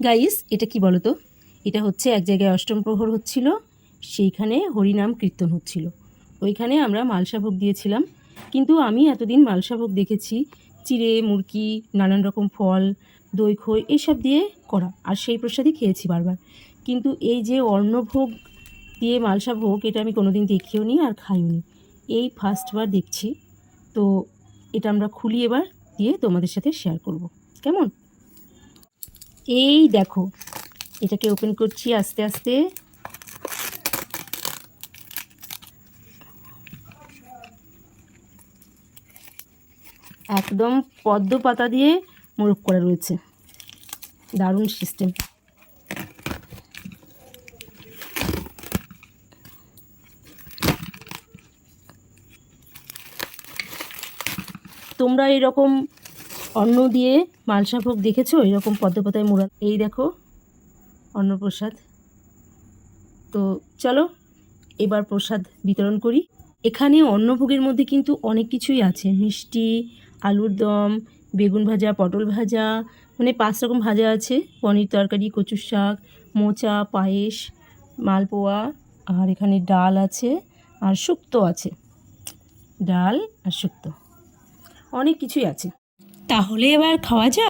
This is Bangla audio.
গাইস, এটা কি বলো তো? এটা হচ্ছে এক জায়গায় অষ্টম প্রহর হচ্ছিল, সেইখানে হরিনাম কীর্তন হচ্ছিল। ওইখানে আমরা মালসাভোগ দিয়েছিলাম। কিন্তু আমি এতদিন মালসাভোগ দেখেছি চিড়ে মুরকি, নানান রকম ফল, দই খই এসব দিয়ে করা, আর সেই প্রসাদই খেয়েছি বারবার। কিন্তু এই যে অন্নভোগ দিয়ে মালসাভোগ, এটা আমি কোনোদিন দেখিও নি আর খাইও নি, এই ফার্স্টবার দেখছি। তো এটা আমরা খুলি এবার, দিয়ে তোমাদের সাথে শেয়ার করব। কেমন? এই দেখো, এটাকে ওপেন করছি আস্তে আস্তে। একদম পদ্ম পাতা দিয়ে মোড়ক করা রয়েছে, দারুণ সিস্টেম। তোমরা এরকম অন্ন দিয়ে মালসাভোগ দেখেছো এরকম পদ্ম পাতায় মোড়া? এই দেখো অন্নপ্রসাদ। তো চলো এবার প্রসাদ বিতরণ করি। এখানে অন্নভোগের মধ্যে কিন্তু অনেক কিছুই আছে, মিষ্টি, আলুর দম, বেগুন ভাজা, পটল ভাজা, মানে 5 রকম ভাজা আছে, পনির তরকারি, কচুর শাক, মোচা, পায়েস, মালপোয়া, আর এখানে ডাল আছে আর শুক্তো আছে। ডাল আর শুক্তো, অনেক কিছুই আছে। তাহলে এবার খাওয়া যাক।